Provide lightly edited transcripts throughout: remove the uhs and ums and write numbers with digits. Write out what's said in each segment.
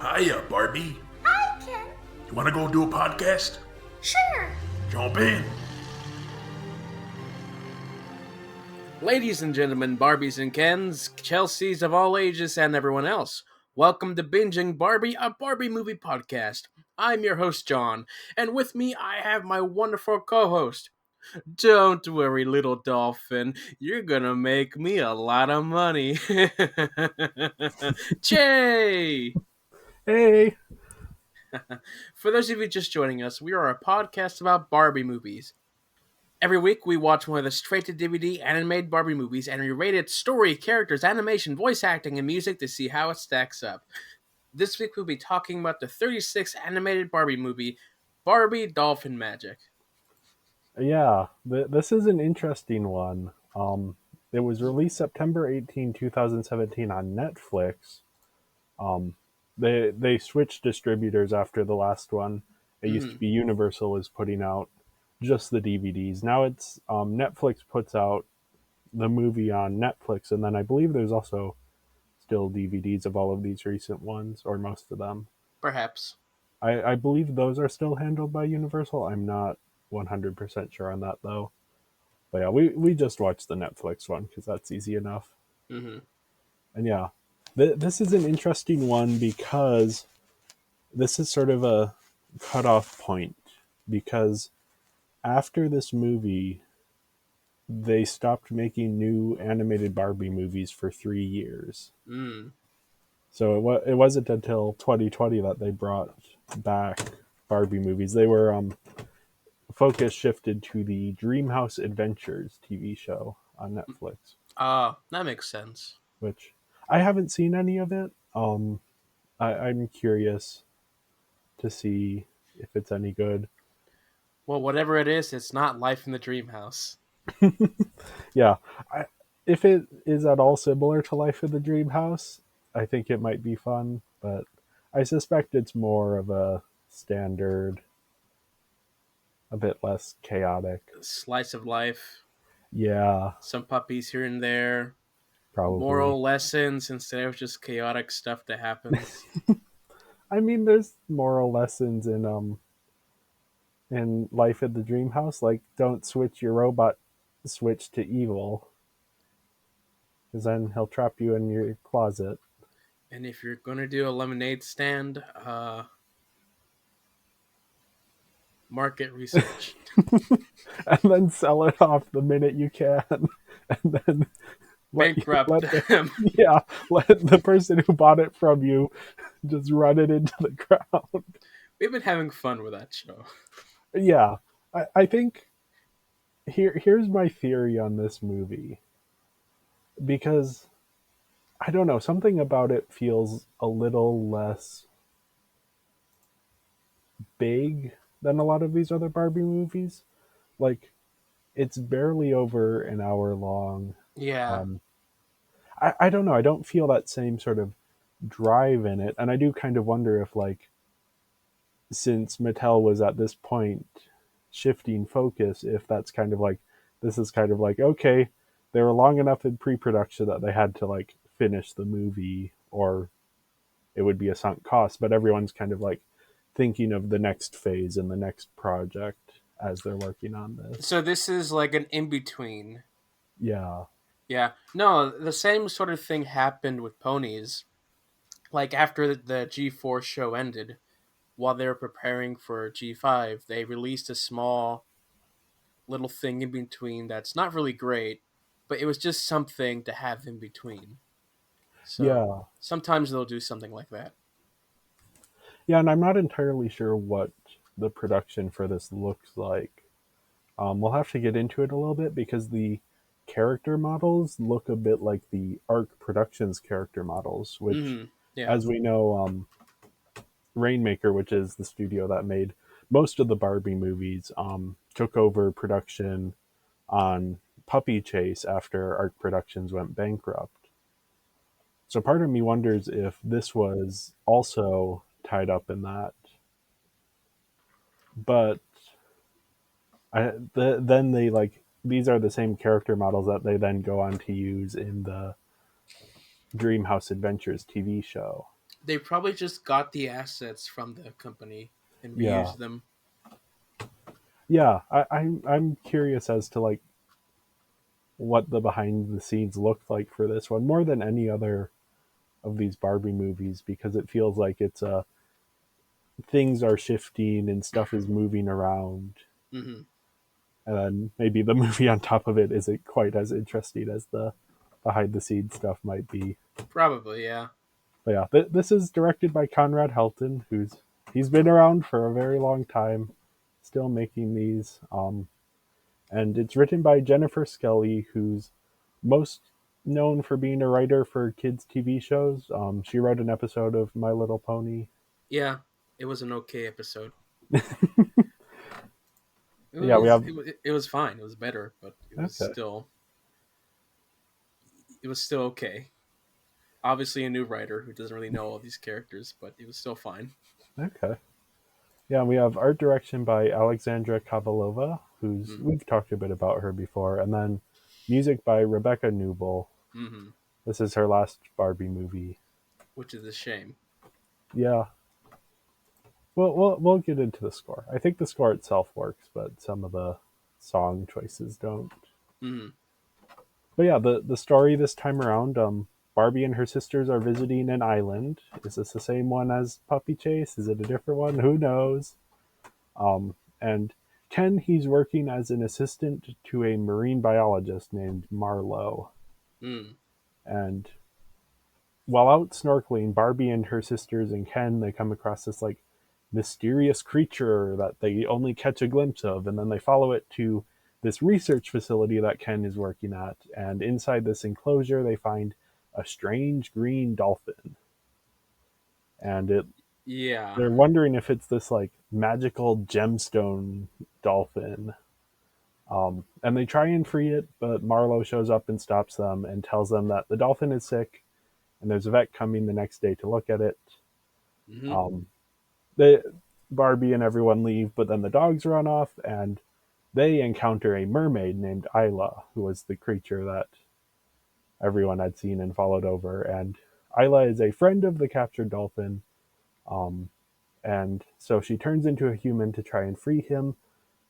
Hiya, Barbie. Hi, Ken. You want to go do a podcast? Sure. Jump in. Ladies and gentlemen, Barbies and Kens, Chelseas of all ages, and everyone else, welcome to Binging Barbie, a Barbie movie podcast. I'm your host, John, and with me I have my wonderful co-host. Don't worry, little Dolphin, you're gonna make me a lot of money. Jay! Hey! For those of you just joining us, we are a podcast about Barbie movies. Every week, we watch one of the straight-to-DVD animated Barbie movies, and we rate its story, characters, animation, voice acting, and music to see how it stacks up. This week, we'll be talking about the 36th animated Barbie movie, Barbie Dolphin Magic. Yeah, this is an interesting one. It was released September 18, 2017 on Netflix. They switched distributors after the last one. It used to be Universal was putting out just the DVDs. Now it's Netflix puts out the movie on Netflix, and then I believe there's also still DVDs of all of these recent ones, or most of them. Perhaps. I believe those are still handled by Universal. I'm not 100% sure on that, though. But yeah, we just watched the Netflix one because that's easy enough. Mm-hmm. And yeah, this is an interesting one because this is sort of a cutoff point, because after this movie, they stopped making new animated Barbie movies for 3 years. So it wasn't until 2020 that they brought back Barbie movies. They were focus shifted to the Dreamhouse Adventures TV show on Netflix, That makes sense. which I haven't seen any of it. I'm curious to see if it's any good. Well, whatever it is, it's not Life in the Dream House. Yeah, if it is at all similar to Life in the Dream House, I think it might be fun, but I suspect it's more of a standard, a bit less chaotic. Slice of life. Yeah, Some puppies here and there. probably. Moral lessons instead of just chaotic stuff that happens. I mean, there's moral lessons in Life at the Dream House, like don't switch your robot switch to evil, because then he'll trap you in your closet. And if you're going to do a lemonade stand, market research. And then sell it off the minute you can, and then Bankrupt them. let the person who bought it from you just run it into the ground. We've been having fun with that show. Yeah, I think here's my theory on this movie, because I don't know, something about it feels a little less big than a lot of these other Barbie movies. Like, it's barely over an hour long. Yeah. I don't know. I don't feel that same sort of drive in it. And I do kind of wonder if, like, since Mattel was at this point shifting focus, if that's kind of like, this is kind of like, okay, they were long enough in pre-production that they had to, like, finish the movie, or it would be a sunk cost. But everyone's kind of like thinking of the next phase and the next project as they're working on this. So this is like an in-between. Yeah. Yeah. No, the same sort of thing happened with ponies. Like after the G4 show ended, while they were preparing for G5, they released a small little thing in between that's not really great, but it was just something to have in between. So Yeah. sometimes they'll do something like that. Yeah, and I'm not entirely sure what the production for this looks like. We'll have to get into it a little bit, because the character models look a bit like the Arc Productions character models, which, Yeah. as we know, Rainmaker, which is the studio that made most of the Barbie movies, took over production on Puppy Chase after Arc Productions went bankrupt. So part of me wonders if this was also tied up in that. But then they, like, these are the same character models that they then go on to use in the Dreamhouse Adventures TV show. They probably just got the assets from the company and Yeah, reused them. yeah. I'm curious as to like what the behind the scenes looked like for this one more than any other of these Barbie movies because it feels like it's things are shifting and stuff is moving around, Hmm. and then maybe the movie on top of it isn't quite as interesting as the behind the scenes stuff might be. Probably, yeah. But yeah, this is directed by Conrad Helton, he's been around for a very long time, still making these. And it's written by Jennifer Skelly, who's most known for being a writer for kids' TV shows. She wrote an episode of My Little Pony. Yeah, it was an okay episode. It Yeah, we was have it was fine. It was better, but okay, it was still okay. Obviously, a new writer who doesn't really know all these characters, but it was still fine. okay. Yeah, we have art direction by Alexandra Kavalova, who's Mm. we've talked a bit about her before, and then music by Rebecca Newble. Hmm. This is her last Barbie movie. Which is a shame. Yeah, we'll get into the score. I think the score itself works, but some of the song choices don't. Hmm. But yeah, the story this time around, Barbie and her sisters are visiting an island. Is this the same one as Puppy Chase? Is it a different one? Who knows? And Ken, he's working as an assistant to a marine biologist named Marlowe. Mm. And while out snorkeling, Barbie and her sisters and Ken, they come across this like mysterious creature that they only catch a glimpse of, and then they follow it to this research facility that Ken is working at. And inside this enclosure, they find a strange green dolphin. And Yeah. they're wondering if it's this like magical gemstone dolphin. And they try and free it, but Marlowe shows up and stops them and tells them that the dolphin is sick and there's a vet coming the next day to look at it. Hmm. Um, they, Barbie and everyone leave, but then the dogs run off and they encounter a mermaid named Isla, who was the creature that everyone had seen and followed over. And Isla is a friend of the captured dolphin. Um, and so she turns into a human to try and free him,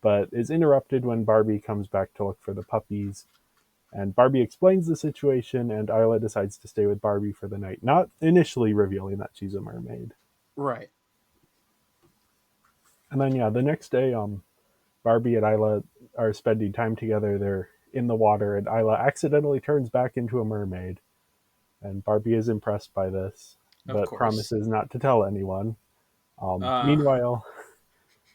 but is interrupted when Barbie comes back to look for the puppies. And Barbie explains the situation, and Isla decides to stay with Barbie for the night, not initially revealing that she's a mermaid. Right. And then, yeah, the next day, Barbie and Isla are spending time together. They're in the water, and Isla accidentally turns back into a mermaid. And Barbie is impressed by this, Of but course. promises not to tell anyone. Uh. Meanwhile,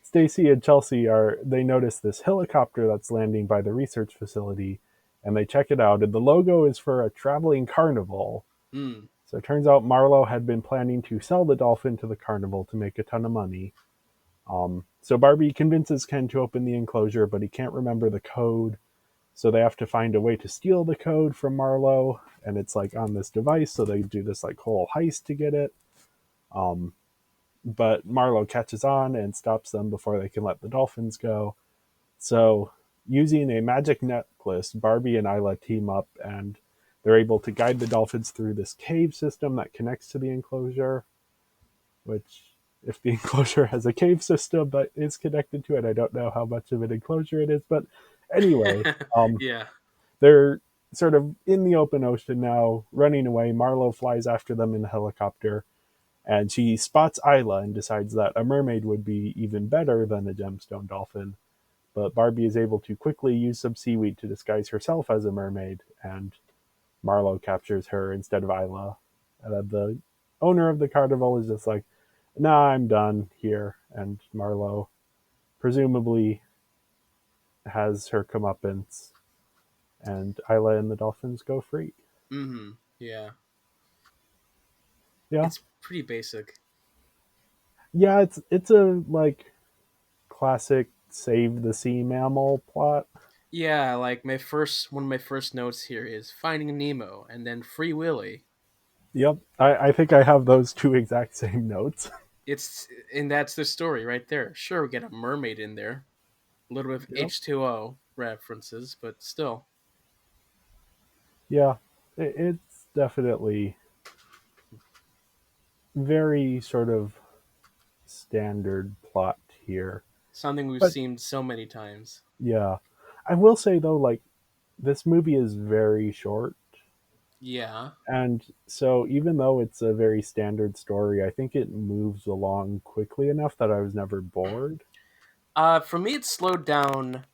Stacy and Chelsea they notice this helicopter that's landing by the research facility, and they check it out. And the logo is for a traveling carnival. Mm. So it turns out Marlowe had been planning to sell the dolphin to the carnival to make a ton of money. So Barbie convinces Ken to open the enclosure, but he can't remember the code. So they have to find a way to steal the code from Marlowe, and it's like on this device. So they do this like whole heist to get it. Um, but Marlowe catches on and stops them before they can let the dolphins go. So using a magic necklace, Barbie and Isla team up, and they're able to guide the dolphins through this cave system that connects to the enclosure, which if the enclosure has a cave system that is connected to it, I don't know how much of an enclosure it is. But anyway, Yeah. they're sort of in the open ocean now, running away. Marlowe flies after them in the helicopter, and she spots Isla and decides that a mermaid would be even better than a gemstone dolphin. But Barbie is able to quickly use some seaweed to disguise herself as a mermaid, and Marlowe captures her instead of Isla. And then the owner of the carnival is just like, nah, I'm done here. And Marlowe presumably has her comeuppance, and Isla and the dolphins go free. Hmm. Yeah. Yeah. It's pretty basic. Yeah, it's a like classic save the sea mammal plot. Yeah, like my first one of my first notes here is Finding Nemo and then Free Willy. Yep. I think I have those two exact same notes. It's and that's the story right there. Sure, we get a mermaid in there, a little bit of Yep. H2O references, but still. Yeah. It's definitely very sort of standard plot here. Something we've But seen so many times. yeah, I will say though, like this movie is very short. Yeah. And so, even though it's a very standard story, I think it moves along quickly enough that I was never bored. For me, it slowed down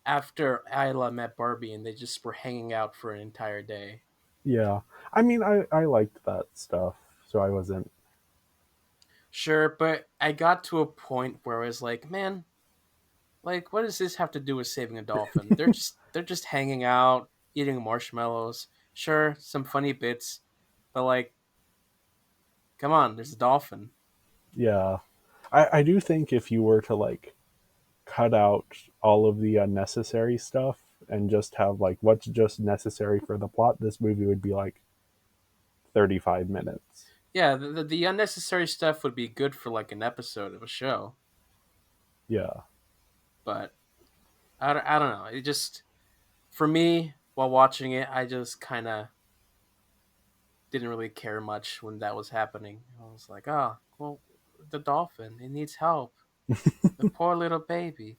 after Isla met Barbie and they just were hanging out for an entire day. Yeah. I mean, I liked that stuff, so I wasn't. Sure, but I got to a point where I was like, man, like, what does this have to do with saving a dolphin? They're just hanging out, eating marshmallows. Sure, some funny bits, but like, come on, there's a dolphin. Yeah. I do think if you were to, like, cut out all of the unnecessary stuff and just have, like, what's just necessary for the plot, this movie would be, like, 35 minutes. Yeah, the unnecessary stuff would be good for like an episode of a show, Yeah. but I don't know. It just for me while watching it, I just kind of didn't really care much when that was happening. I was like, oh, well, the dolphin, it needs help. The poor little baby.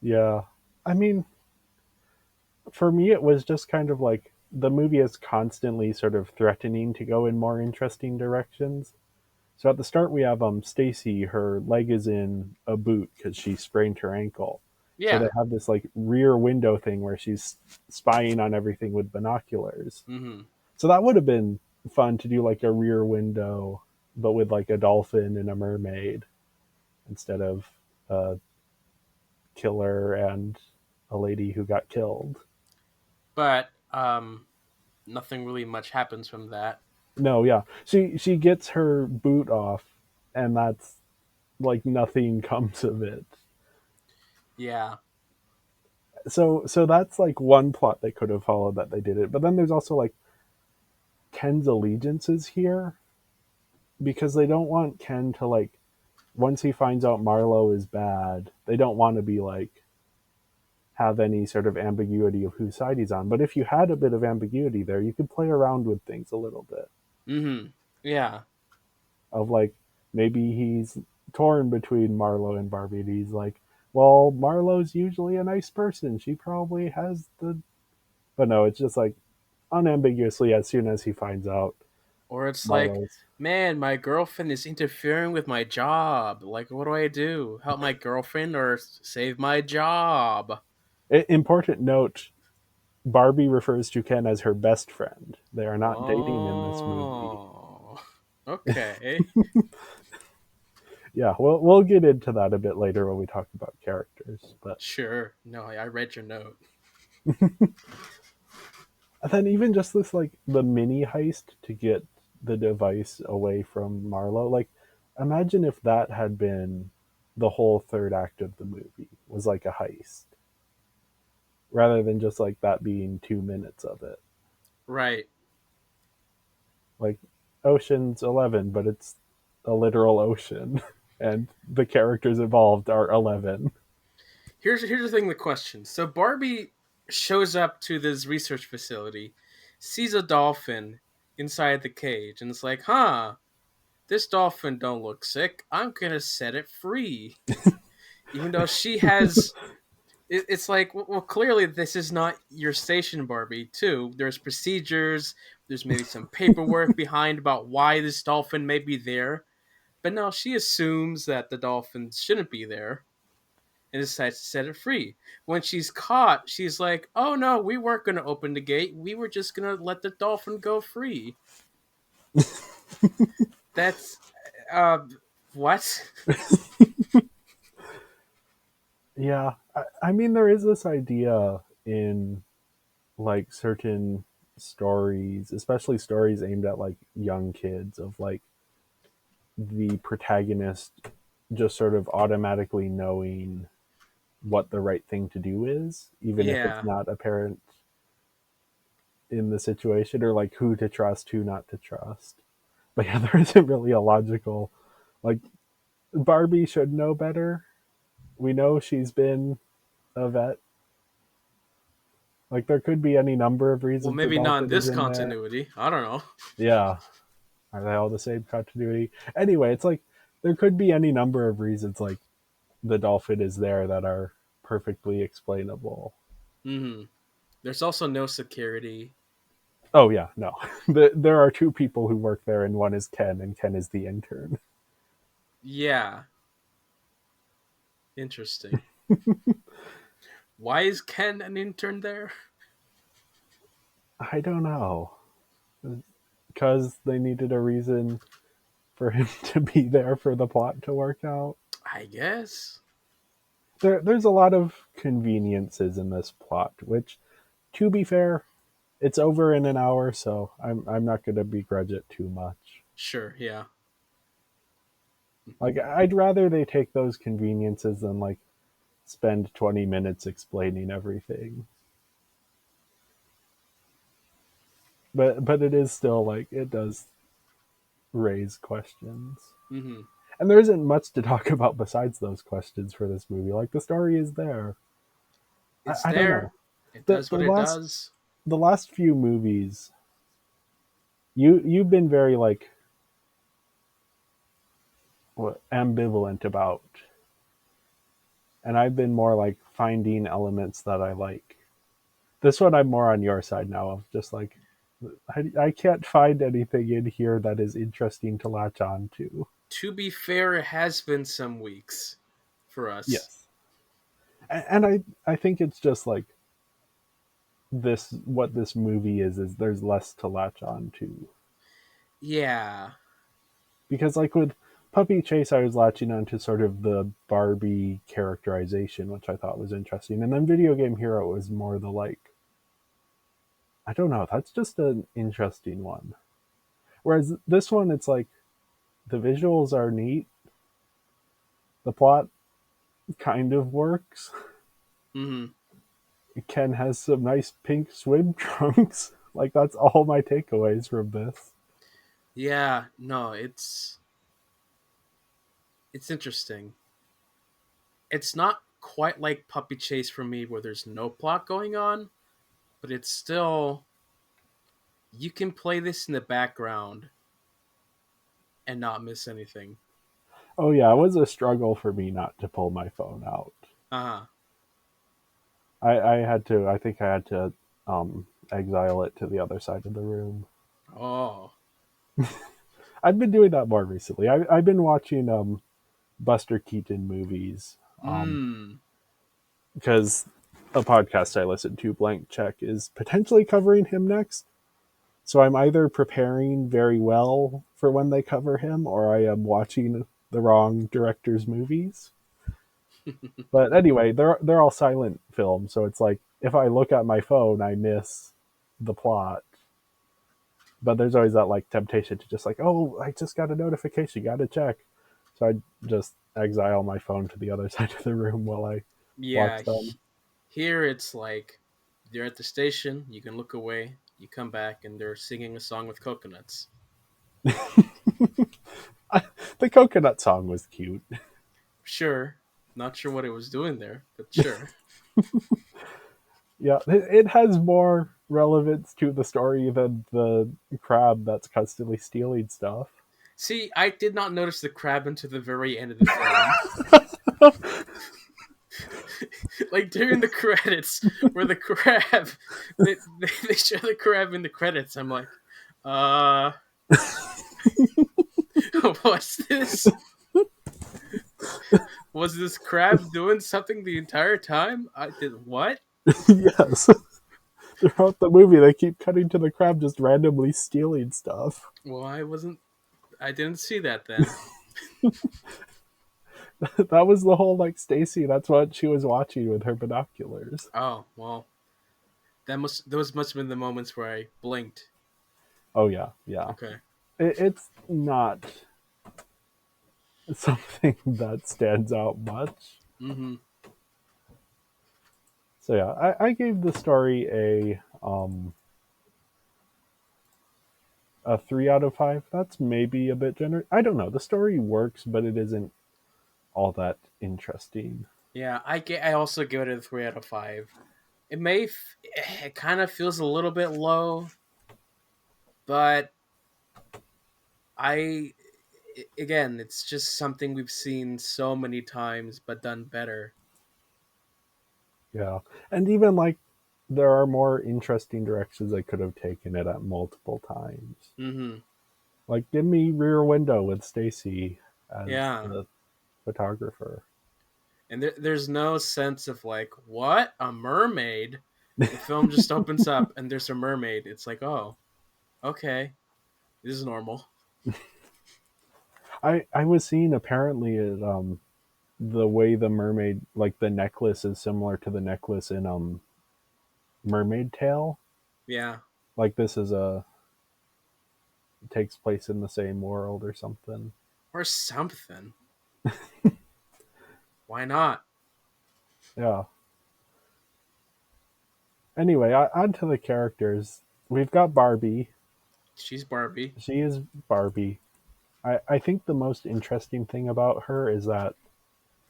Yeah. I mean, for me, it was just kind of like the movie is constantly sort of threatening to go in more interesting directions. So at the start, we have Stacy. Her leg is in a boot because she sprained her ankle. So they Yeah. have this like rear window thing where she's spying on everything with binoculars. Mm-hmm. So that would have been fun to do like a rear window, but with like a dolphin and a mermaid instead of a killer and a lady who got killed. But nothing really much happens from that. No, yeah. She gets her boot off and that's like nothing comes of it. Yeah. So that's like one plot they could have followed that they did it. But then there's also like Ken's allegiances here because they don't want Ken to like once he finds out Marlowe is bad, they don't want to be like have any sort of ambiguity of whose side he's on. But if you had a bit of ambiguity there, you could play around with things a little bit. Mm-hmm. Yeah. Of like maybe he's torn between Marlowe and Barbie. And he's like, well, Marlowe's usually a nice person. She probably has the. But no, it's just like unambiguously as soon as he finds out Or it's like, Marlowe's. man, my girlfriend is interfering with my job. Like, what do I do? Help my girlfriend or save my job? Important note: Barbie refers to Ken as her best friend. They are not dating in this movie. Oh, okay. Yeah, we'll get into that a bit later when we talk about characters. But Sure. No, I read your note. and then even just this like the mini heist to get the device away from Marlowe. Like, imagine if that had been the whole third act of the movie was like a heist, rather than just like that being 2 minutes of it. Right. Like Ocean's 11, but it's a literal ocean, and the characters involved are 11. Here's the thing. The question. So Barbie shows up to this research facility, sees a dolphin inside the cage, and it's like, huh, this dolphin don't look sick. I'm gonna set it free. Even though she has it's like well clearly this is not your station, Barbie, too. There's procedures, there's maybe some paperwork behind about why this dolphin may be there, but no, she assumes that the dolphin shouldn't be there and decides to set it free. When she's caught, she's like, oh no, we weren't going to open the gate, we were just going to let the dolphin go free. That's uh what? Yeah, I mean, there is this idea in like certain stories, especially stories aimed at like young kids, of like the protagonist just sort of automatically knowing what the right thing to do is, even if it's Yeah. not apparent in the situation, or like who to trust, who not to trust. But yeah, there isn't really a logical, like, Barbie should know better. We know she's been a vet. Like, there could be any number of Well, reasons the maybe not in dolphin is this in there. continuity. I don't know. Yeah. Are they all the same continuity? Anyway, it's like there could be any number of reasons like the dolphin is there that are perfectly explainable. Mm-hmm. There's also no security. Oh yeah, no. There are two people who work there, and one is Ken, and Ken is the intern. Yeah. Interesting. Why is Ken an intern there? I don't know, because they needed a reason for him to be there for the plot to work out. I guess. There's a lot of conveniences in this plot, which, to be fair, it's over in an hour, so I'm not going to begrudge it too much. Sure, yeah. Like I'd rather they take those conveniences than like spend 20 minutes explaining everything. But it is still like it does raise questions. Mm-hmm. And there isn't much to talk about besides those questions for this movie. Like the story is there. It's I don't know. there. It The does the what it last does. the last few movies, you've been very like ambivalent about, and I've been more like finding elements that I like. This one I'm more on your side now of just like I can't find anything in here that is interesting to latch on to. To be fair, it has been some weeks for us. Yes. And I think it's just like this what this movie is there's less to latch on to. Yeah. Because like with Puppy Chase I was latching on to sort of the Barbie characterization, which I thought was interesting. And then Video Game Hero was more the like I don't know, that's just an interesting one. Whereas this one it's like the visuals are neat. The plot kind of works. Mm-hmm. Ken has some nice pink swim trunks. Like that's all my takeaways from this. Yeah. No, it's interesting. It's not quite like Puppy Chase for me where there's no plot going on, but it's still you can play this in the background and not miss anything. Oh yeah, it was a struggle for me not to pull my phone out. Uh-huh. I had to. I think I had to exile it to the other side of the room. Oh. I've been doing that more recently. I've been watching Buster Keaton movies Mm. because a podcast I listen to, Blank Check, is potentially covering him next. So I'm either preparing very well for when they cover him, or I am watching the wrong director's movies. But anyway, they're all silent films, so it's like if I look at my phone, I miss the plot. But there's always that like temptation to just like, oh, I just got a notification, got to check. So I just exile my phone to the other side of the room while I Yeah. watch them. Here it's like you're at the station, you can look away, you come back, and they're singing a song with coconuts. The coconut song was cute. Sure. Not sure what it was doing there, but sure. Yeah, it has more relevance to the story than the crab that's constantly stealing stuff. See, I did not notice the crab until the very end of the film. Like during the credits, where the crab, they show the crab in the credits. I'm like, uh, what's this? Was this crab doing something the entire time? I did what? Yes. Throughout the movie, they keep cutting to the crab just randomly stealing stuff. Well, I didn't see that then. That was the whole like Stacy. That's what she was watching with her binoculars. Oh well, those must have been the moments where I blinked. Oh yeah, yeah. Okay. It's not something that stands out much. Mm-hmm. So yeah, I gave the story a 3 out of 5. That's maybe a bit generous. I don't know. The story works, but it isn't all that interesting. Yeah, I also give it a 3 out of 5. It kind of feels a little bit low, but I again, it's just something we've seen so many times, but done better. Yeah. And even like there are more interesting directions they could have taken it at multiple times. Mm-hmm. Like give me Rear Window with Stacy as Yeah, the photographer. and there's no sense of like, what, a mermaid? The film just opens up and there's a mermaid. It's like, oh, okay, this is normal. I was seeing apparently the way the mermaid, like the necklace is similar to the necklace in Mermaid Tale. Yeah, Like this is a takes place in the same world or something. or something. Why not? Yeah. Anyway, on to the characters. We've got Barbie. She's Barbie. She is Barbie. I think the most interesting thing about her is that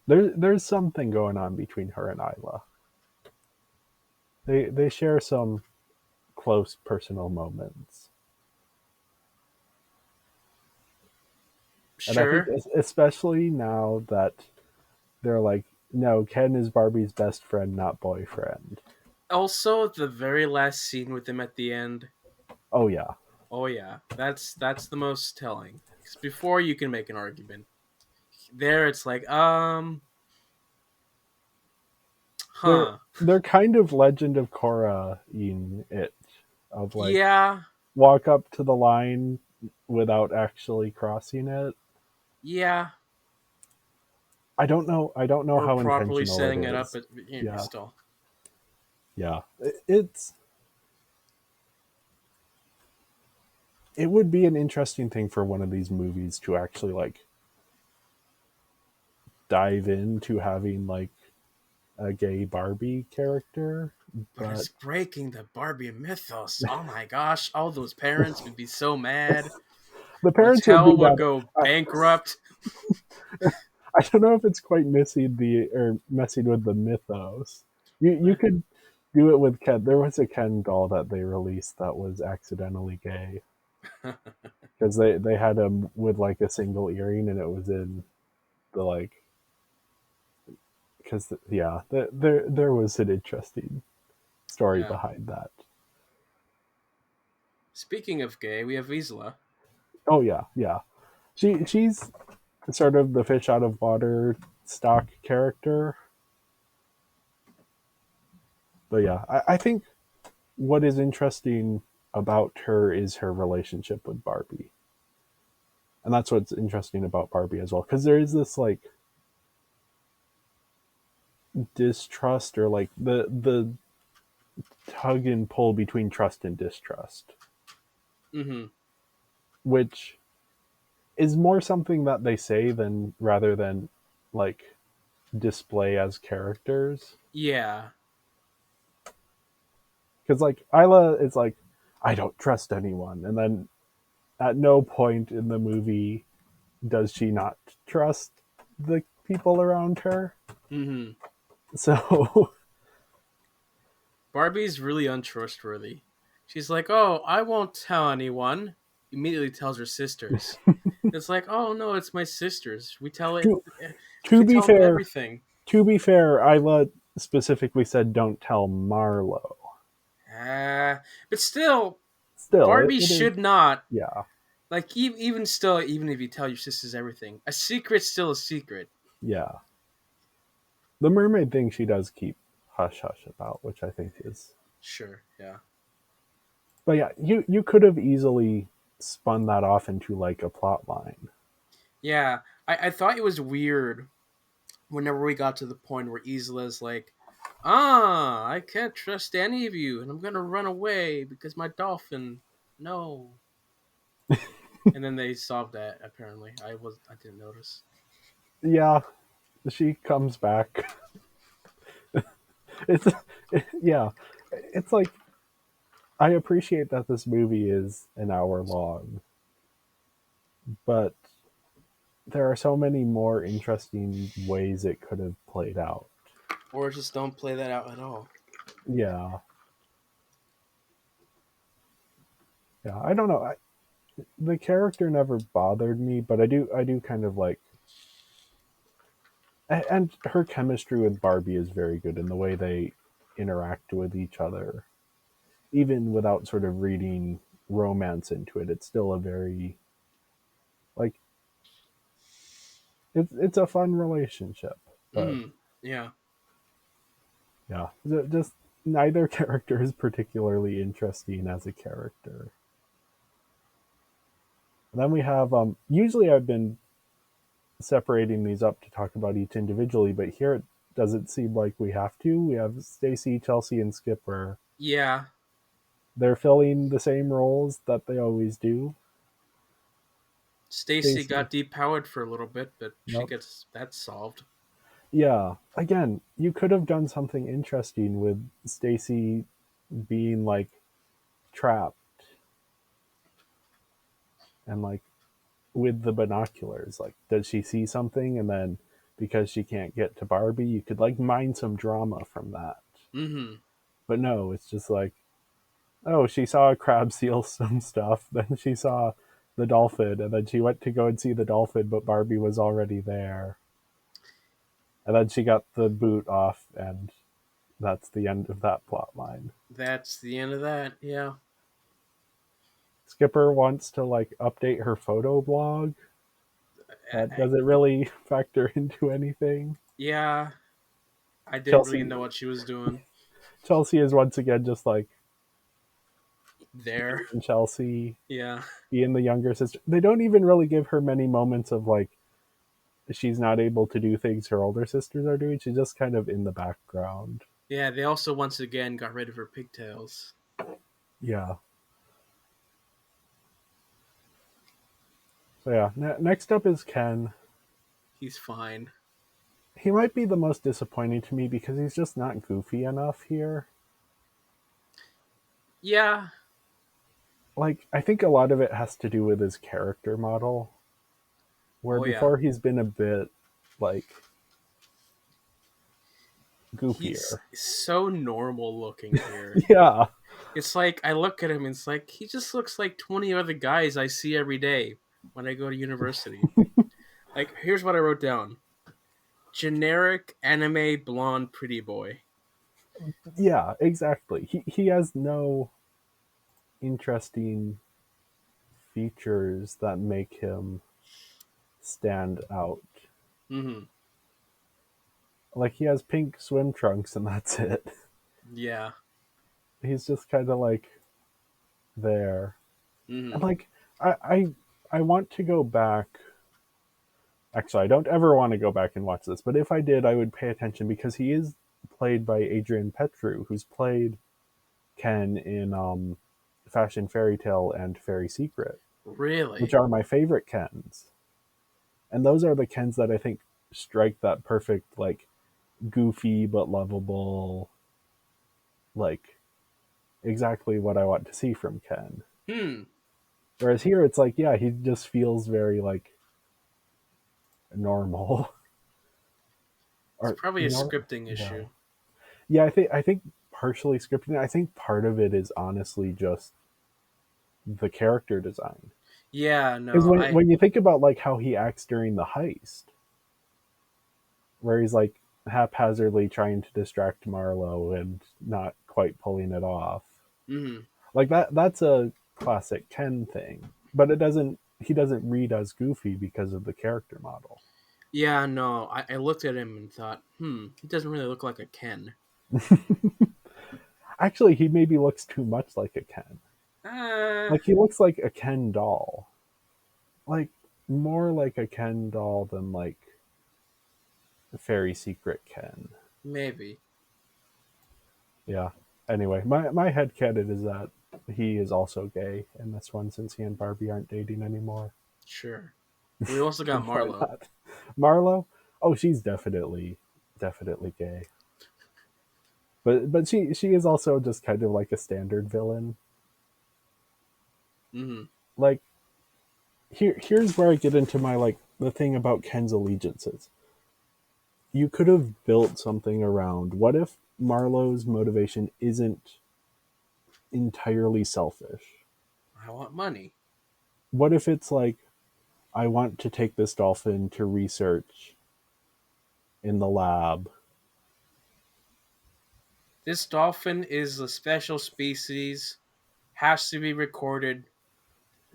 there's something going on between her and Isla. They share some close personal moments. And I think Sure. especially now that they're like, no, Ken is Barbie's best friend, not boyfriend. Also, the very last scene with him at the end. Oh yeah. Oh yeah, that's the most telling. Because before you can make an argument, there it's like, They're huh, they're kind of Legend of Korra in it, of like yeah, walk up to the line without actually crossing it. yeah, I don't know or how properly intentional it setting it up. is. But Yeah. still, Yeah. It would be an interesting thing for one of these movies to actually like dive into having like a gay Barbie character, but but it's breaking the Barbie mythos. Oh my gosh, all those parents would be so mad. the parents would Mattel be would bad. go I, bankrupt. I don't know if it's quite messing with the mythos. You could do it with Ken. There was a Ken doll that they released that was accidentally gay because they had him with like a single earring and it was in the like because yeah there was an interesting story Yeah. behind that. Speaking of gay, we have Isla. Oh yeah, yeah. She's sort of the fish out of water stock character. But yeah, I think what is interesting about her is her relationship with Barbie. And that's what's interesting about Barbie as well. Because there is this like distrust or like the tug and pull between trust and distrust, Mm-hmm. which is more something that they say than rather than like display as characters. Yeah. Because like Isla is like, I don't trust anyone, and then at no point in the movie does she not trust the people around her. Mm-hmm. So Barbie's really untrustworthy. She's like, "Oh, I won't tell anyone." Immediately tells her sisters. It's like, "Oh no, it's my sisters. We tell it. to, to We be tell them fair, everything." Isla specifically said don't tell Marlo. But still, Still, Barbie it is should not. yeah, Like even still, even if you tell your sisters everything, a secret's still a secret. yeah. The mermaid thing she does keep hush hush about, which I think is. Sure, yeah. But yeah, you could have easily spun that off into like a plot line. Yeah, I thought it was weird whenever we got to the point where Isla's like, I can't trust any of you, and I'm gonna run away because my dolphin. No. And then they solved that. Apparently, I didn't notice. Yeah, she comes back. It's yeah, it's like I appreciate that this movie is an hour long, but there are so many more interesting ways it could have played out. Or just don't play that out at all. Yeah, yeah. I don't know. the character never bothered me, but I do kind of like, and her chemistry with Barbie is very good in the way they interact with each other, even without sort of reading romance into it. It's still a very like it's a fun relationship, but Mm, yeah. yeah, just neither character is particularly interesting as a character. And then we have usually I've been separating these up to talk about each individually, but here it doesn't seem like we have to. We have Stacy, Chelsea, and Skipper. Yeah. They're filling the same roles that they always do. Stacy Stacy, got depowered for a little bit, but she yep. gets that solved. Yeah. Again, you could have done something interesting with Stacy being like trapped and like with the binoculars. Like, does she see something? And then because she can't get to Barbie, you could like mine some drama from that. Mm-hmm. But no, it's just like, oh, she saw a crab seal some stuff, then she saw the dolphin, and then she went to go and see the dolphin, but Barbie was already there. And then she got the boot off, and that's the end of that plot line. That's the end of that. Yeah. Skipper wants to like update her photo blog. That doesn't really factor into anything. Yeah. I didn't really Chelsea know what she was doing Chelsea is once again just like there. being Chelsea, Yeah. being the younger sister. They don't even really give her many moments of like she's not able to do things her older sisters are doing. She's just kind of in the background. Yeah, they also once again got rid of her pigtails. Yeah. So yeah, next up is Ken. He's fine. He might be the most disappointing to me because he's just not goofy enough here. Yeah. Like, I think a lot of it has to do with his character model, where Oh, yeah. before he's been a bit like He's goofier. so normal looking here. Yeah. It's like, I look at him and it's like, he just looks like 20 other guys I see every day when I go to university. Like, here's what I wrote down: generic anime blonde pretty boy. Yeah, exactly. He has no interesting features that make him stand out. Mm-hmm. Like he has pink swim trunks and that's it. Yeah. He's just kind of like there. And Mm-hmm. like I I I want to go back. Actually, I don't ever want to go back and watch this, but if I did, I would pay attention because he is played by Adrian Petru, who's played Ken in Fashion Fairy Tale and Fairy Secret, which Really? are my favorite Kens. And those are the Kens that I think strike that perfect like goofy but lovable, like exactly what I want to see from Ken. Hmm. Whereas here it's like, yeah, he just feels very like normal. It's Or probably a scripting yeah. issue. Yeah, I think partially scripting. I think part of it is honestly just the character design. Yeah, Because no, when you think about like how he acts during the heist, where he's like haphazardly trying to distract Marlowe and not quite pulling it off, mm-hmm. like that's a classic Ken thing. But it doesn't he doesn't read as goofy because of the character model. Yeah, no, I looked at him and thought, he doesn't really look like a Ken. Actually, he maybe looks too much like a Ken. Uh, Like he looks like a Ken doll. Like more like a Ken doll than like a Fairy Secret Ken. maybe. Yeah. Anyway, my headcanon is that he is also gay in this one since he and Barbie aren't dating anymore. Sure. We also got Why Marlowe. not? Marlo? Oh, she's definitely gay. But she is also just kind of like a standard villain. Mm-hmm. Like here's where I get into my like the thing about Ken's allegiances. You could have built something around what if Marlowe's motivation isn't entirely selfish? I want money. what if it's like, I want to take this dolphin to research in the lab. This dolphin is a special species, has to be recorded,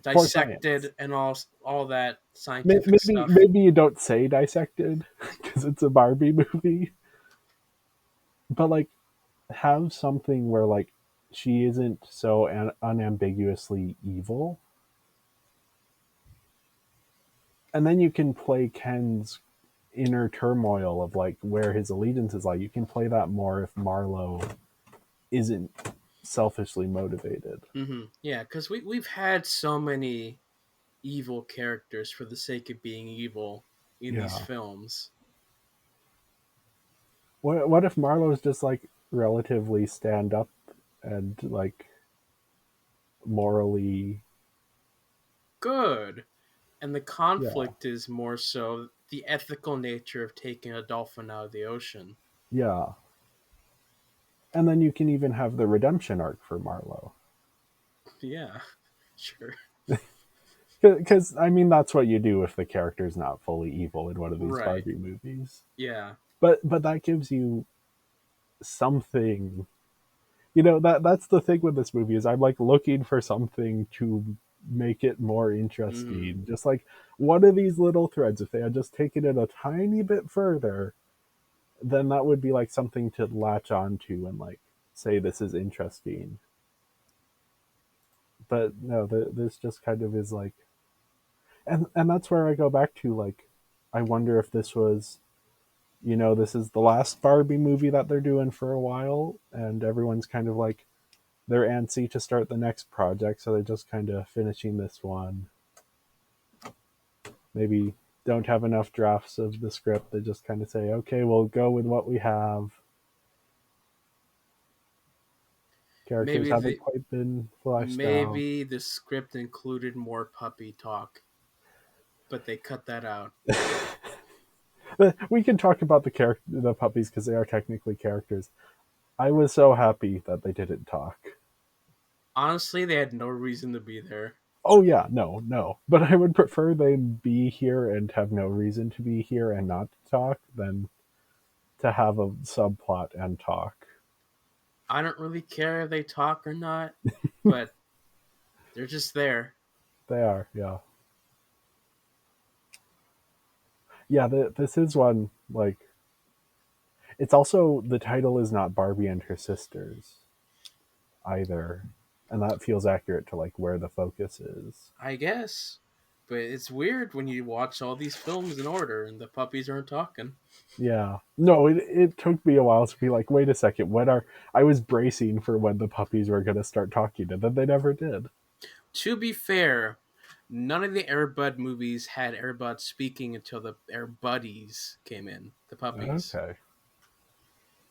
For science. dissected, and all that scientific Maybe stuff. maybe you don't say dissected because it's a Barbie movie, but like have something where like she isn't so unambiguously evil, and then you can play Ken's inner turmoil of like where his allegiance is. Like you can play that more if Marlowe isn't selfishly motivated. Yeah, because we've had so many evil characters for the sake of being evil in these Yeah. films. What if Marlowe's just like relatively stand up and like morally, Good. And the yeah, conflict is more so the ethical nature of taking a dolphin out of the ocean. yeah. And then you can even have the redemption arc for Marlowe. Yeah, sure. Because I mean that's what you do if the character's not fully evil in one of these Right. Barbie movies. Yeah. But that gives you something. That's the thing with this movie is I'm like looking for something to make it more Mm. interesting. Just like one of these little threads, if they had just taken it a tiny bit further, then that would be like something to latch onto and like say this is interesting. But no, this just kind of is like, and that's where I go back to like, I wonder if this was, this is the last Barbie movie that they're doing for a while, and everyone's kind of like they're antsy to start the next project, so they're just kind of finishing this one. Maybe don't have enough drafts of the script. They just kind of say, okay, we'll go with what we have. Characters Maybe haven't the quite been fleshed out. maybe the script included more puppy talk, but they cut that out. We can talk about the puppies because they are technically characters. I was so happy that they didn't talk. Honestly, they had no reason to be there. Oh yeah, no. But I would prefer they be here and have no reason to be here and not talk than to have a subplot and talk. I don't really care if they talk or not, but they're just there. They are, yeah. Yeah, this is one like it's also the title is not Barbie and her sisters either, and that feels accurate to like where the focus is. I guess. But it's weird when you watch all these films in order and the puppies aren't talking. Yeah. No, it took me a while to be like, wait a second, I was bracing for when the puppies were gonna start talking, and then they never did. To be fair, none of the Airbud movies had Airbud speaking until the Airbuddies came in, the puppies. Okay.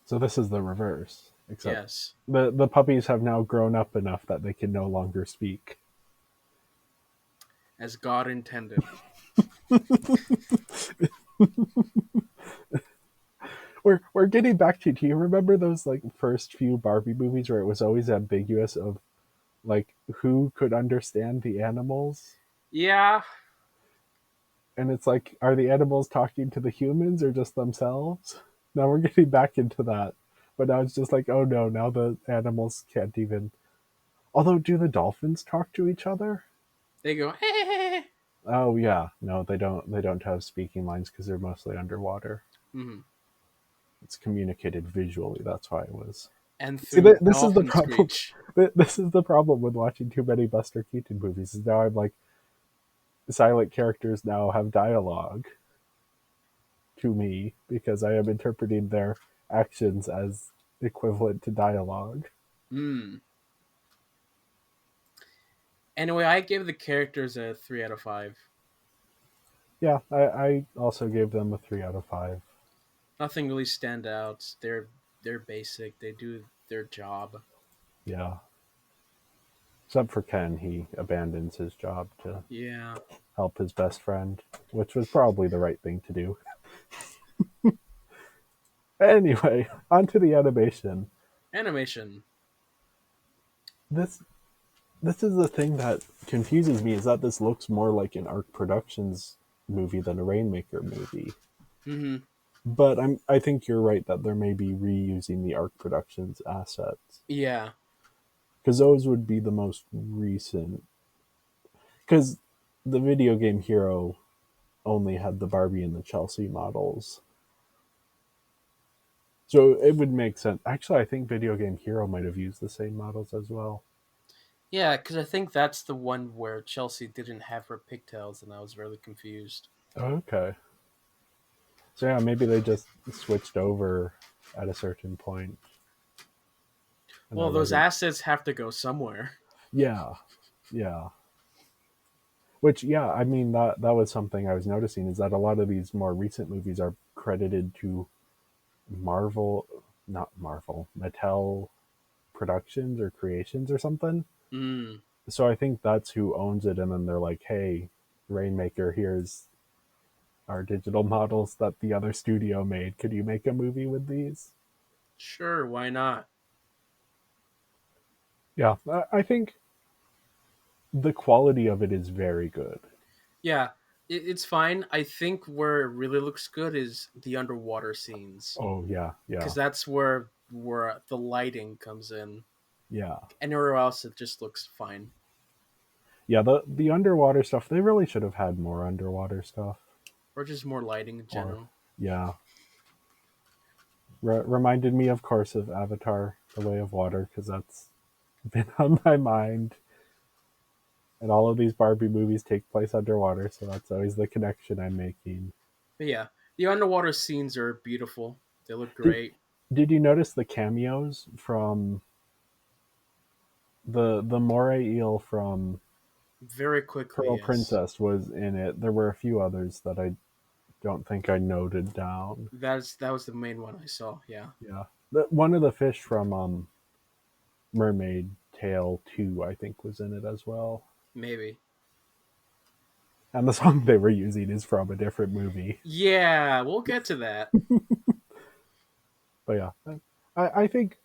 So this is the reverse. Except Yes. the puppies have now grown up enough that they can no longer speak. As God intended. We're getting back to, do you remember those like first few Barbie movies where it was always ambiguous of like who could understand the animals? Yeah. And it's like, are the animals talking to the humans or just themselves? Now we're getting back into that. But now it's just like, oh no, now the animals can't even. Although, do the dolphins talk to each other? They go, hey. Oh yeah, no, they don't. They don't have speaking lines because they're mostly underwater. Mm-hmm. It's communicated visually. That's why it was. And See, through this is the dolphin problem. screech. This is the problem with watching too many Buster Keaton movies. Is now I'm like, silent characters now have dialogue to me because I am interpreting their actions as equivalent to dialogue. Mm. Anyway, I gave the characters a 3 out of 5. Yeah, I also gave them a 3 out of 5. Nothing really stand out. They're basic. They do their job. Yeah. Except for Ken, he abandons his job to Yeah. help his best friend, which was probably the right thing to do. Anyway, on to the animation. Animation. This this is the thing that confuses me, is that this looks more like an Arc Productions movie than a Rainmaker movie. Hmm. But I think you're right that there may be reusing the Arc Productions assets, Yeah. because those would be the most recent. Because the video game Hero only had the Barbie and the Chelsea models, so it would make sense. Actually, I think video game Hero might have used the same models as well. Yeah, because I think that's the one where Chelsea didn't have her pigtails, and I was really confused. Okay, so yeah, maybe they just switched over at a certain point, and Well, are those ready. assets have to go somewhere. Yeah, yeah. Which, yeah, I mean, that was something I was noticing, is that a lot of these more recent movies are credited to Marvel, not Marvel, Mattel Productions or Creations or something. Mm, So I think that's who owns it, and then they're like, "Hey, Rainmaker, here's our digital models that the other studio made. Could you make a movie with these?" sure, why not? Yeah, I think the quality of it is very good. Yeah, it's fine. I think where it really looks good is the underwater scenes, Oh yeah, because yeah, that's where the lighting comes in. yeah, Anywhere else, it just looks fine, yeah. The underwater stuff, they really should have had more underwater stuff. or just more lighting in Or general. yeah, reminded me, of course, of Avatar: The Way of Water, because that's been on my mind. And all of these Barbie movies take place underwater, so that's always the connection I'm making. But yeah, the underwater scenes are beautiful. They look Did great. Did you notice the cameos from the moray eel from Very quickly, Pearl yes. Princess was in it? There were a few others that I don't think I noted down. That was the main one I saw. Yeah, Yeah, one of the fish from Mermaid Tale 2, I think, was in it as well. maybe. And the song they were using is from a different movie. Yeah, we'll get to that. But yeah, I think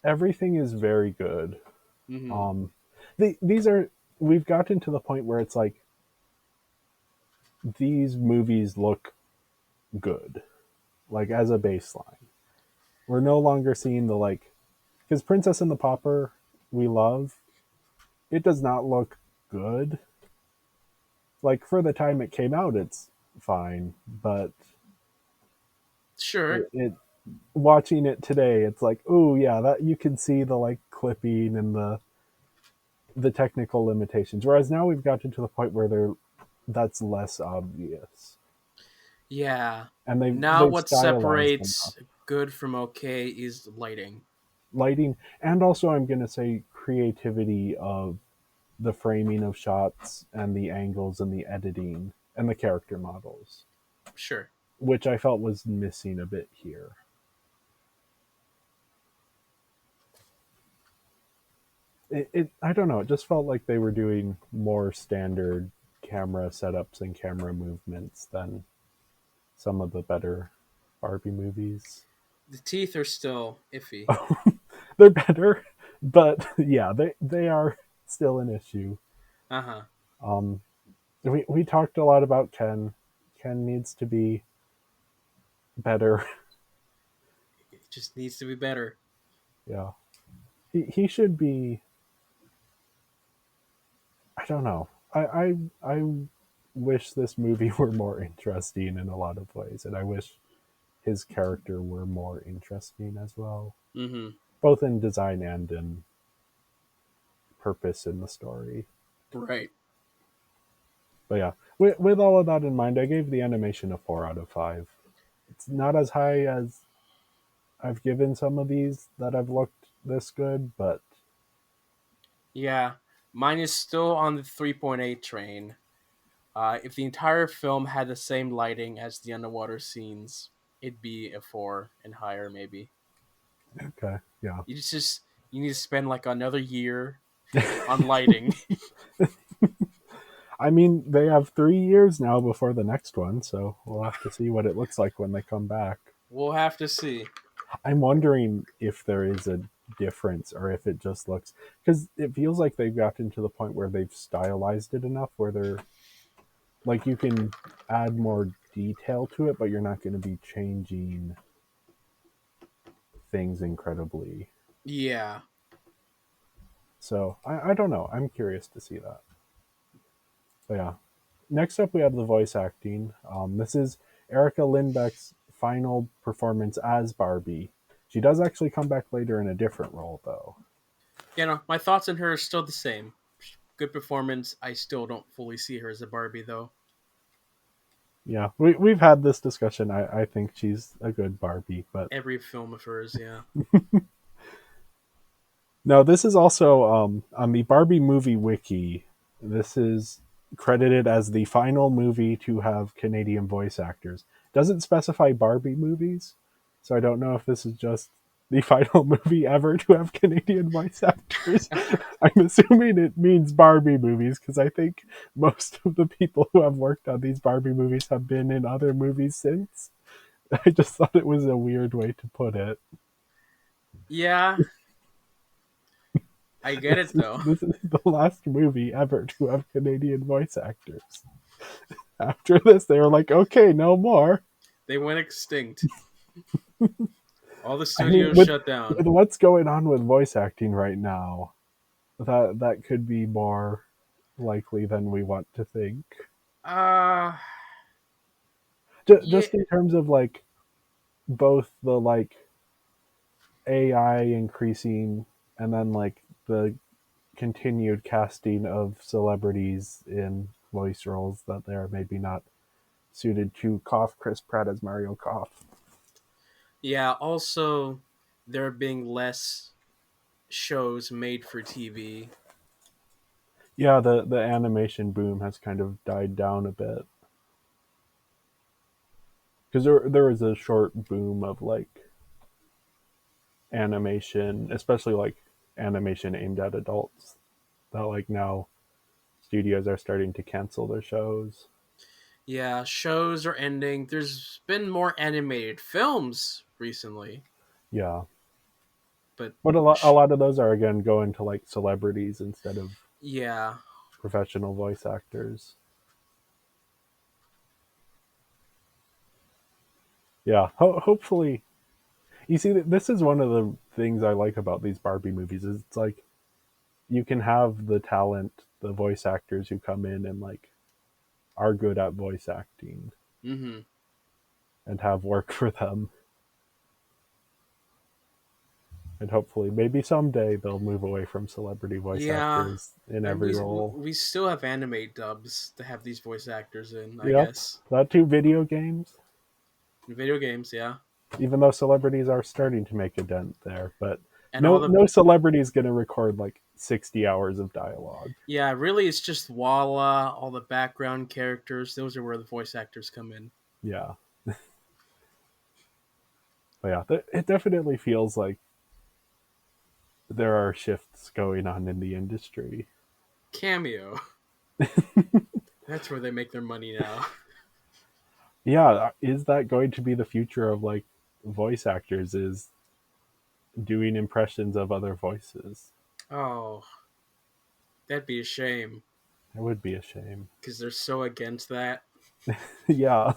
everything is very good. Hmm. Um, these are, we've gotten to the point where it's like these movies look good, like as a baseline. We're no longer seeing the like, because Princess and the Pauper we love, it does not look good. Like for the time it came out, it's fine, but Sure. it watching it today, it's like, oh yeah, that you can see the like clipping and the technical limitations. Whereas now we've gotten to the point where they're that's less obvious, Yeah. and Now they've what stylized enough separates good from okay is lighting. lighting, and also I'm going to say creativity of the framing of shots and the angles and the editing and the character models, Sure. which I felt was missing a bit here. It I don't know, it just felt like they were doing more standard camera setups and camera movements than some of the better Barbie movies. The teeth are still iffy. They're better, but yeah, they are still an issue. Uh huh. Um, we talked a lot about Ken. Ken needs to be better. It just needs to be better. Yeah, he should be. I don't know. I wish this movie were more interesting in a lot of ways, and I wish his character were more interesting as well, Mm-hmm. both in design and in purpose in the story. Right. But yeah, with all of that in mind, I gave the animation a 4 out of 5. It's not as high as I've given some of these that I've looked this good, but Yeah. Mine is still on the 3.8 train. If the entire film had the same lighting as the underwater scenes, it'd be a 4 and higher, maybe. okay, yeah. You you need to spend like another year on lighting. I mean, they have 3 years now before the next one, so we'll have to see what it looks like when they come back. We'll have to see. I'm wondering if there is a difference or if it just looks, because it feels like they've gotten to the point where they've stylized it enough where they're like you can add more detail to it, but you're not going to be changing things incredibly. Yeah. So I don't know. I'm curious to see that. But yeah. Next up, we have the voice acting. This is Erica Lindbeck's final performance as Barbie. She does actually come back later in a different role, though. You know, my thoughts on her are still the same. Good performance. I still don't fully see her as a Barbie, though. Yeah, we've had this discussion. I think she's a good Barbie, but Every film of hers, yeah. no, this is also on the Barbie movie wiki. This is credited as the final movie to have Canadian voice actors. Doesn't specify Barbie movies, so I don't know if this is just the final movie ever to have Canadian voice actors. I'm assuming it means Barbie movies because I think most of the people who have worked on these Barbie movies have been in other movies since. I just thought it was a weird way to put it. Yeah, I get it, though. This is the last movie ever to have Canadian voice actors. After this, they were like, okay, no more. They went extinct. All the I mean, studios shut down. with what's going on with voice acting right now, that could be more likely than we want to think. Uh, yeah, Just in terms of like both the like AI increasing and then like the continued casting of celebrities in voice roles that they're maybe not suited to cough Chris Pratt as Mario Cough. yeah. Also, there being less shows made for TV. Yeah, the animation boom has kind of died down a bit because there was a short boom of like animation, especially like animation aimed at adults. That like now studios are starting to cancel their shows. Yeah, shows are ending. There's been more animated films recently, Yeah, but but a lot of those are again going to like celebrities instead of yeah, professional voice actors. Yeah, hopefully. You see, this is one of the things I like about these Barbie movies. Is it's like you can have the talent, the voice actors who come in and like are good at voice acting mm-hmm. and have work for them. And hopefully, maybe someday they'll move away from celebrity voice Yeah, actors in and every role. we still have anime dubs to have these voice actors in. I Yep, guess that too. Video games, in video games, yeah, even though celebrities are starting to make a dent there, but and all the no celebrity is going to record like 60 hours of dialogue. yeah, really, it's just Walla, all the background characters. Those are where the voice actors come in. Yeah, but yeah, it definitely feels like there are shifts going on in the industry. Cameo. That's where they make their money now. Yeah, is that going to be the future of like voice actors? Is doing impressions of other voices? Oh, that'd be a shame It would be a shame. because they're so against that. Yeah,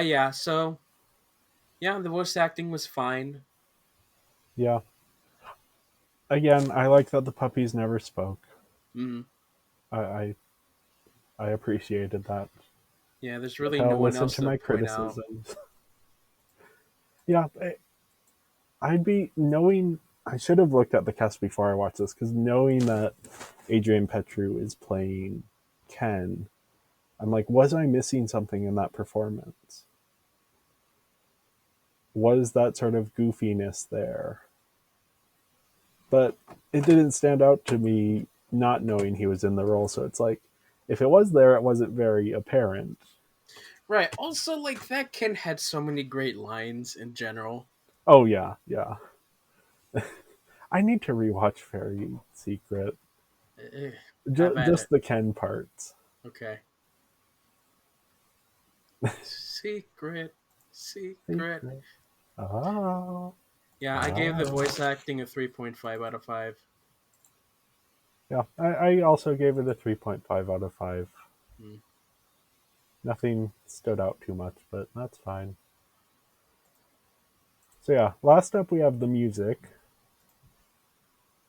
Yeah. So yeah, the voice acting was fine. yeah. Again, I like that the puppies never spoke. Mm, I I, I appreciated that. yeah, there's really no They'll one listen else to to my point out. criticisms. Yeah, I'd be knowing. I should have looked at the cast before I watched this because knowing that Adrian Petru is playing Ken, I'm like, was I missing something in that performance? Was that sort of goofiness there? But it didn't stand out to me not knowing he was in the role. So it's like, if it was there, it wasn't very apparent. Right. Also, like that Ken had so many great lines in general. Oh yeah, yeah. I need to rewatch Fairy Secret. Eh, have at Just it. the Ken parts. Okay. Secret, secret. Secret. Ah, Yeah, I gave the ah. voice acting a 3.5 out of 5. Yeah, I also gave it a 3.5 out of 5. Mm. Nothing stood out too much, but that's fine. So yeah, last up we have the music,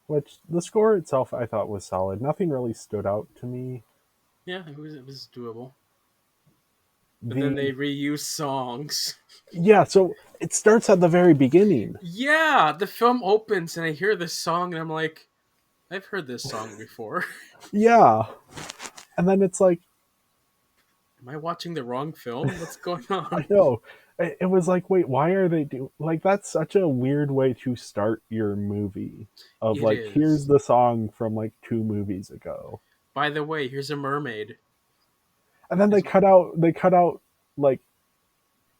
which the score itself I thought was solid. Nothing really stood out to me. Yeah, it was doable. But then The they reuse songs. Yeah, so it starts at the very beginning. Yeah, the film opens and I hear this song and I'm like, I've heard this song before. Yeah, and then it's like, Am I watching the wrong film? What's going I on? know. It was like, wait, why are they do like that's such a weird way to start your movie of It like here's is. the song from like 2 movies ago. By the way, here's a mermaid. And then Is they cut out like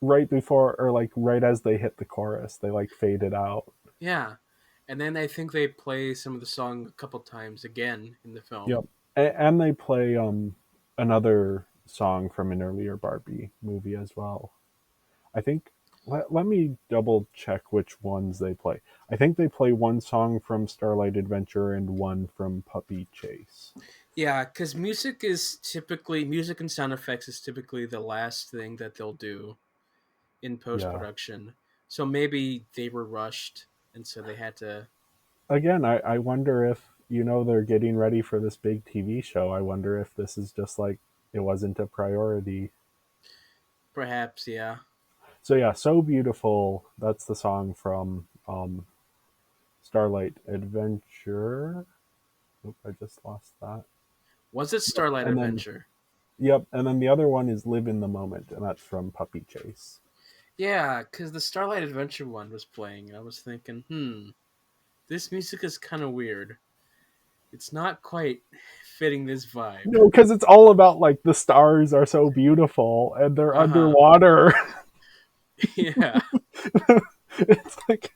right before or like right as they hit the chorus. They like fade it out. Yeah. And then I think they play some of the song a couple times again in the film. Yep. And they play another song from an earlier Barbie movie as well. I think let me double check which ones they play. I think they play one song from Starlight Adventure and one from Puppy Chase. Yeah, because music and sound effects is typically the last thing that they'll do in post Yeah. production. So maybe they were rushed and so they had to. Again, I wonder if, they're getting ready for this big TV show. I wonder if this is just like it wasn't a priority. Perhaps, yeah. So yeah, So Beautiful, that's the song from Starlight Adventure. Oop, I just lost that. Was it Starlight And then Adventure? Yep, and then the other one is Live in the Moment, and that's from Puppy Chase. Yeah, because the Starlight Adventure one was playing. I was thinking, this music is kind of weird. It's not quite fitting this vibe. No, because it's all about like the stars are so beautiful and they're Uh huh. underwater. Yeah. It's like,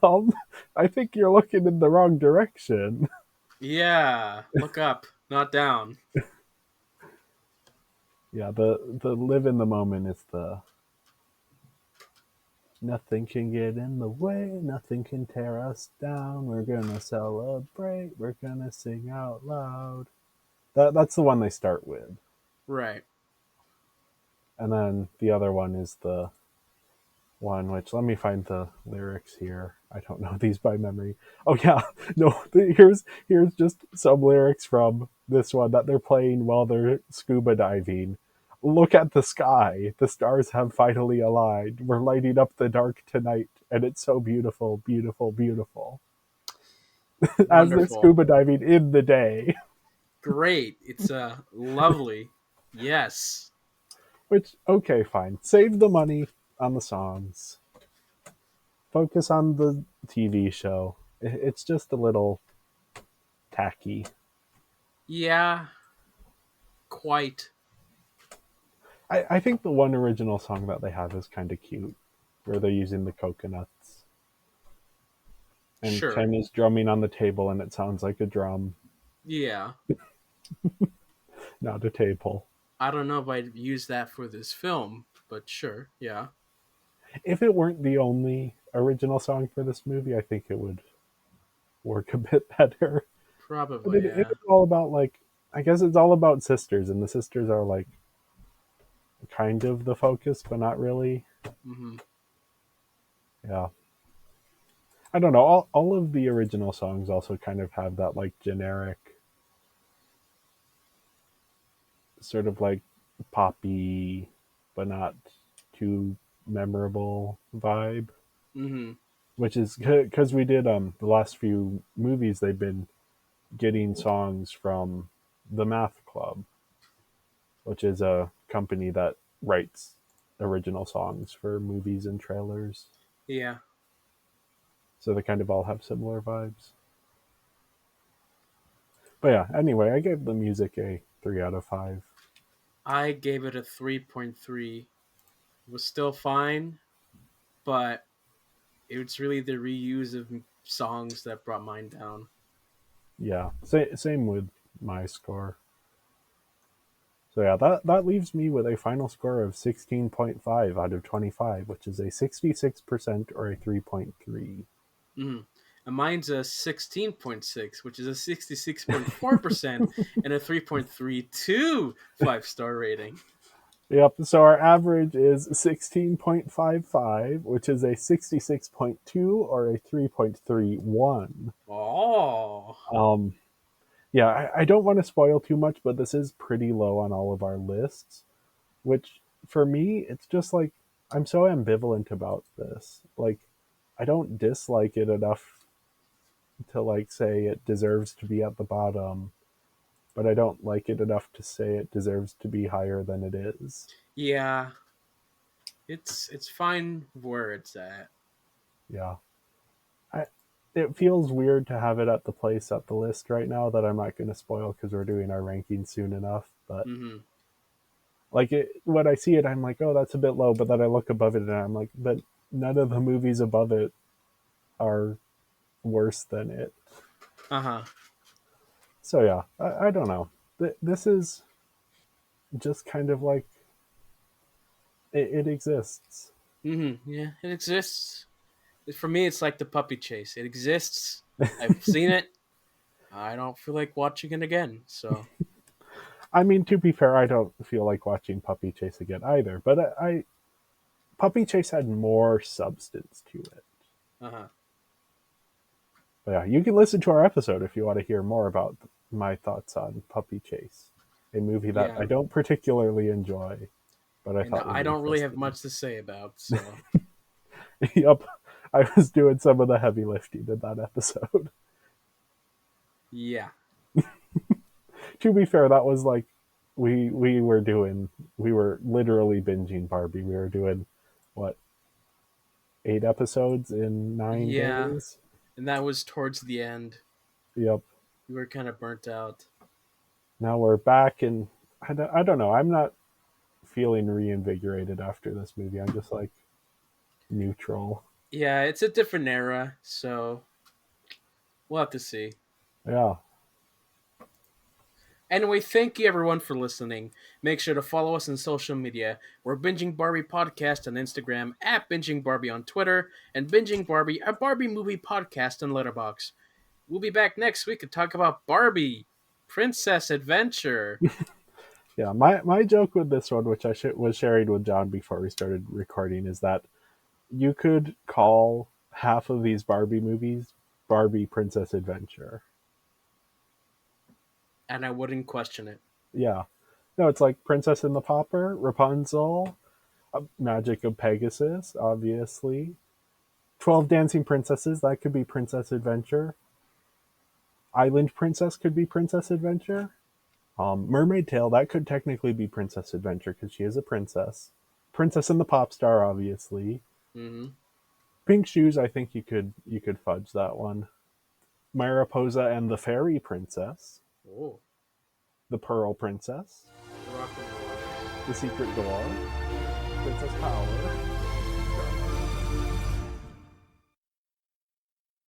um, I think you're looking in the wrong direction. Yeah. Look up, not down. Yeah, the Live in the Moment is the nothing can get in the way, nothing can tear us down. We're gonna celebrate, we're gonna sing out loud. That's the one they start with. Right. And then the other one is the one which let me find the lyrics here. I don't know these by memory. Oh yeah, no. Here's just some lyrics from this one that they're playing while they're scuba diving. Look at the sky. The stars have finally aligned. We're lighting up the dark tonight, and it's so beautiful, beautiful, beautiful. As they're Wonderful. scuba diving in the day. Great. It's lovely. Yes. Which okay, fine. Save the money on the songs. Focus on the TV show. It's just a little tacky. Yeah. Quite. I think the one original song that they have is kind of cute, where they're using the coconuts. And Sure. Ken is drumming on the table and it sounds like a drum, Yeah. not a table. I don't know if I'd use that for this film, but sure. Yeah. If it weren't the only original song for this movie, I think it would work a bit better. But Probably. it Yeah. is all about, like, I guess it's all about sisters, and the sisters are, like, kind of the focus, but not really. Hmm. Yeah. I don't know. All of the original songs also kind of have that, like, generic sort of like poppy, but not too memorable vibe. Hmm. Which is because we did the last few movies they've been getting songs from the Math Club, which is a company that writes original songs for movies and trailers. Yeah. So they kind of all have similar vibes. But yeah, anyway, I gave the music a 3 out of 5. I gave it a 3.3. It was still fine, but it's really the reuse of songs that brought mine down. Yeah, same with my score. So yeah, that leaves me with a final score of 16.5 out of 25, which is a 66% or a 3.3. Mm. And mine's a 16.6, which is a 66.4% and a 3.32 5-star rating. Yep, so our average is 16.55, which is a 66.2 or a 3.31. Oh. Yeah, I don't want to spoil too much, but this is pretty low on all of our lists, which for me, it's just like I'm so ambivalent about this. Like, I don't dislike it enough to like say it deserves to be at the bottom, but I don't like it enough to say it deserves to be higher than it is. Yeah. It's fine where it's at. Yeah. I, it feels weird to have it at the place at the list right now that I'm not going to spoil because we're doing our rankings soon enough. But Mm-hmm. like when I see it, I'm like, oh, that's a bit low. But then I look above it and I'm like, but none of the movies above it are worse than it. Uh-huh. So yeah, I don't know. This is just kind of like it exists. Mm-hmm. Yeah, it exists. For me, it's like the puppy chase. It exists. I've seen it. I don't feel like watching it again. So. I mean, to be fair, I don't feel like watching Puppy Chase again either. But I Puppy Chase had more substance to it. Uh-huh. But yeah, you can listen to our episode if you want to hear more about my thoughts on Puppy Chase, a movie that Yeah. I don't particularly enjoy, but I And thought was I don't really have interesting. much to say about. So. Yep, I was doing some of the heavy lifting in that episode. Yeah. To be fair, that was like we were literally binging Barbie. We were doing what 8 episodes in nine Yeah. days. And that was towards the end. Yep. We were kind of burnt out. Now we're back, and I don't know. I'm not feeling reinvigorated after this movie. I'm just like neutral. Yeah, it's a different era, so we'll have to see. Yeah. Anyway, thank you everyone for listening. Make sure to follow us on social media. We're Binging Barbie Podcast on Instagram, at Binging Barbie on Twitter, and Binging Barbie, a Barbie movie podcast on Letterboxd. We'll be back next week to talk about Barbie, Princess Adventure. Yeah. My joke with this one, which I was sharing with John before we started recording, is that you could call half of these Barbie movies Barbie Princess Adventure. And I wouldn't question it. Yeah. No, it's like Princess and the Pauper, Rapunzel, Magic of Pegasus, obviously. 12 Dancing Princesses, that could be Princess Adventure. Island Princess could be Princess Adventure. Mermaid Tale, that could technically be Princess Adventure because she is a princess. Princess and the Pop Star, obviously. Mm-hmm. Pink Shoes, I think you could fudge that one. Mariposa and the Fairy Princess. Oh, The Pearl Princess. rock and roll. The Secret Door. Princess Power.